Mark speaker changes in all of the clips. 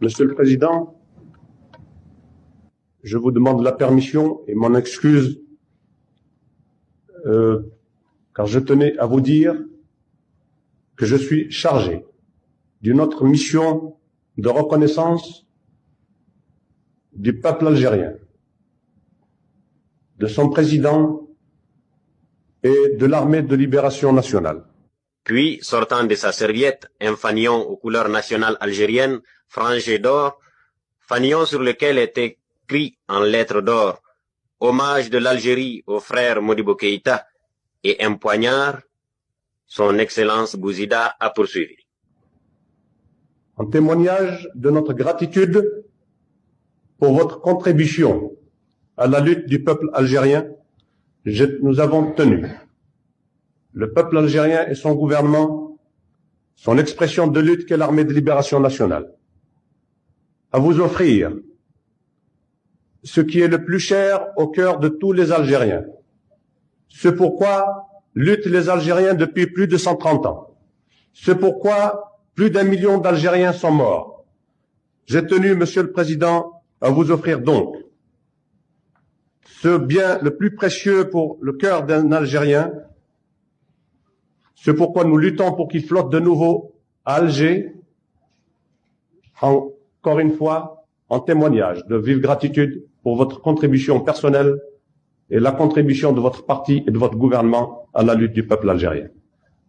Speaker 1: Monsieur le Président, je vous demande la permission et mon excuse car je tenais à vous dire que je suis chargé d'une autre mission de reconnaissance du peuple algérien, de son président et de l'armée de libération nationale.
Speaker 2: Puis, sortant de sa serviette, un fanion aux couleurs nationales algériennes, frangé d'or, fanion sur lequel était écrit en lettres d'or « Hommage de l'Algérie au frère Modibo Keïta » et un poignard, son Excellence Bouzida a poursuivi.
Speaker 1: En témoignage de notre gratitude pour votre contribution à la lutte du peuple algérien, nous avons tenu, le peuple algérien et son gouvernement, son expression de lutte qu'est l'armée de libération nationale, à vous offrir ce qui est le plus cher au cœur de tous les Algériens, ce pourquoi luttent les Algériens depuis plus de 130 ans, ce pourquoi plus d'1 million d'Algériens sont morts. J'ai tenu, Monsieur le Président, à vous offrir donc ce bien le plus précieux pour le cœur d'un Algérien, ce pourquoi nous luttons pour qu'il flotte de nouveau à Alger, encore une fois, en témoignage de vive gratitude pour votre contribution personnelle et la contribution de votre parti et de votre gouvernement à la lutte du peuple algérien.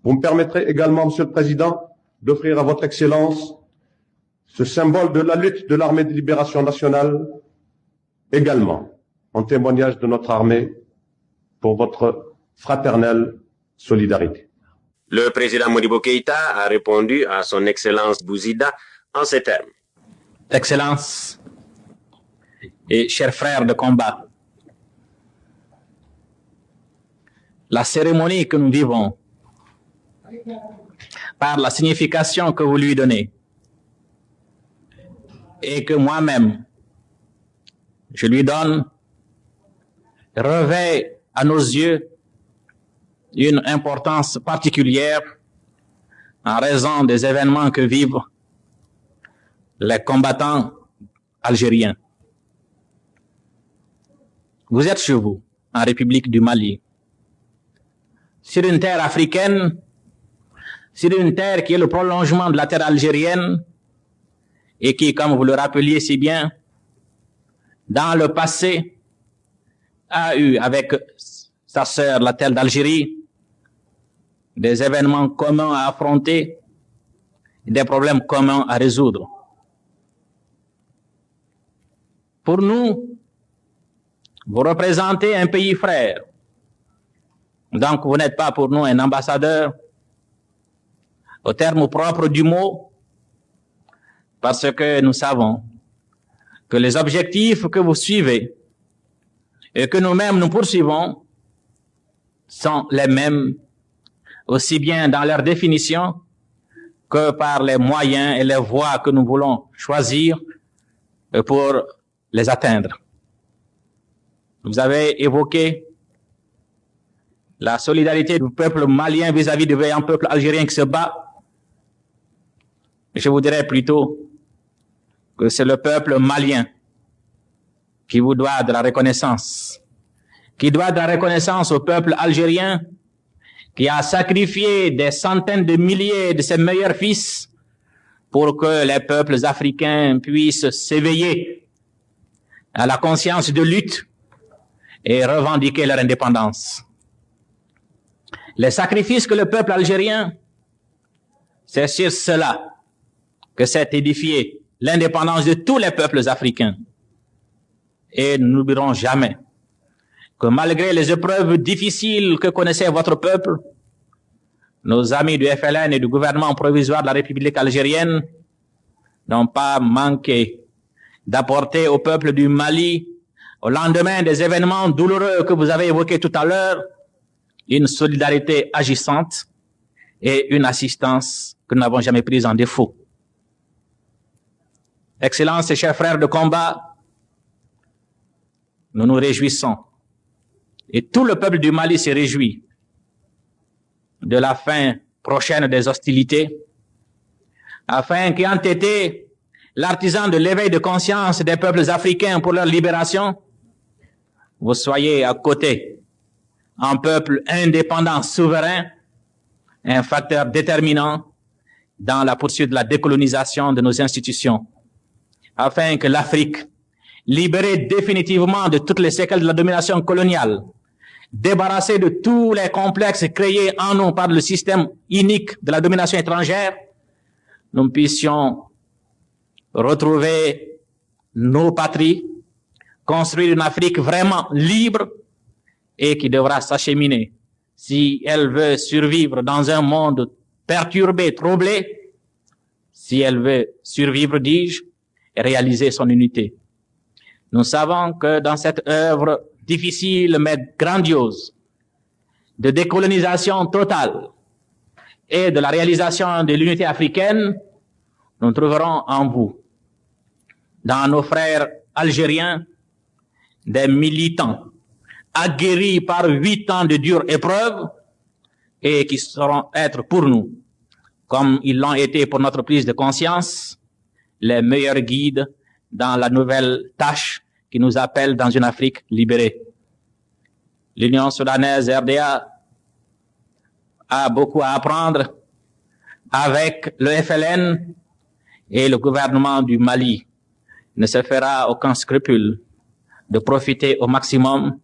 Speaker 1: Vous me permettrez également, Monsieur le Président, d'offrir à votre Excellence ce symbole de la lutte de l'armée de libération nationale, également en témoignage de notre armée pour votre fraternelle solidarité.
Speaker 2: Le président Modibo Keïta a répondu à son Excellence Bouzida en ces termes.
Speaker 3: Excellence et chers frères de combat, la cérémonie que nous vivons, par la signification que vous lui donnez, et que moi-même, je lui donne, revêt à nos yeux une importance particulière en raison des événements que vivent les combattants algériens. Vous êtes chez vous, en République du Mali, sur une terre africaine, sur une terre qui est le prolongement de la terre algérienne et qui, comme vous le rappeliez si bien, dans le passé, a eu avec sa sœur, la terre d'Algérie, des événements communs à affronter, des problèmes communs à résoudre. Pour nous, vous représentez un pays frère. Donc, vous n'êtes pas pour nous un ambassadeur au terme propre du mot, parce que nous savons que les objectifs que vous suivez et que nous-mêmes nous poursuivons sont les mêmes, aussi bien dans leur définition que par les moyens et les voies que nous voulons choisir pour les atteindre. Vous avez évoqué la solidarité du peuple malien vis-à-vis du vaillant peuple algérien qui se bat. Je vous dirais plutôt que c'est le peuple malien qui vous doit de la reconnaissance, qui doit de la reconnaissance au peuple algérien qui a sacrifié des centaines de milliers de ses meilleurs fils pour que les peuples africains puissent s'éveiller à la conscience de lutte et revendiquer leur indépendance. Les sacrifices que le peuple algérien, c'est sur cela que s'est édifiée l'indépendance de tous les peuples africains. Et nous n'oublierons jamais que malgré les épreuves difficiles que connaissait votre peuple, nos amis du FLN et du gouvernement provisoire de la République algérienne n'ont pas manqué d'apporter au peuple du Mali, au lendemain des événements douloureux que vous avez évoqués tout à l'heure, une solidarité agissante et une assistance que nous n'avons jamais prise en défaut. Excellences et chers frères de combat, nous nous réjouissons, et tout le peuple du Mali se réjouit de la fin prochaine des hostilités, afin qu'ayant été l'artisan de l'éveil de conscience des peuples africains pour leur libération, vous soyez à côté, un peuple indépendant, souverain, un facteur déterminant dans la poursuite de la décolonisation de nos institutions, afin que l'Afrique, libérée définitivement de toutes les séquelles de la domination coloniale, débarrassée de tous les complexes créés en nous par le système inique de la domination étrangère, nous puissions retrouver nos patries, construire une Afrique vraiment libre et qui devra s'acheminer, si elle veut survivre dans un monde perturbé, troublé, si elle veut survivre, dis-je, et réaliser son unité. Nous savons que dans cette œuvre difficile mais grandiose de décolonisation totale et de la réalisation de l'unité africaine, nous trouverons en vous, dans nos frères algériens, des militants aguerris par 8 ans de dures épreuves et qui sauront être pour nous, comme ils l'ont été pour notre prise de conscience, les meilleurs guides dans la nouvelle tâche qui nous appelle dans une Afrique libérée. L'Union soudanaise RDA a beaucoup à apprendre avec le FLN et le gouvernement du Mali ne se fera aucun scrupule de profiter au maximum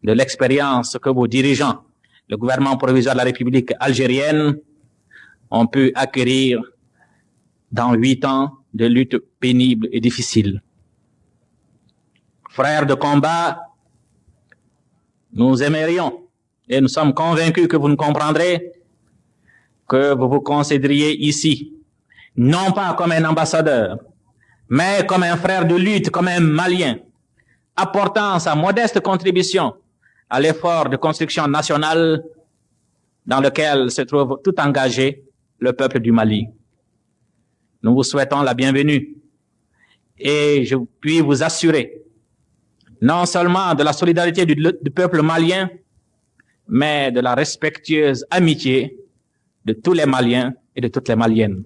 Speaker 3: de l'expérience que vos dirigeants, le gouvernement provisoire de la République algérienne, ont pu acquérir dans 8 ans de lutte pénible et difficile. Frères de combat, nous aimerions et nous sommes convaincus que vous nous comprendrez que vous vous considériez ici, non pas comme un ambassadeur, mais comme un frère de lutte, comme un Malien, apportant sa modeste contribution à l'effort de construction nationale dans lequel se trouve tout engagé le peuple du Mali. Nous vous souhaitons la bienvenue et je puis vous assurer non seulement de la solidarité du peuple malien, mais de la respectueuse amitié de tous les Maliens et de toutes les Maliennes.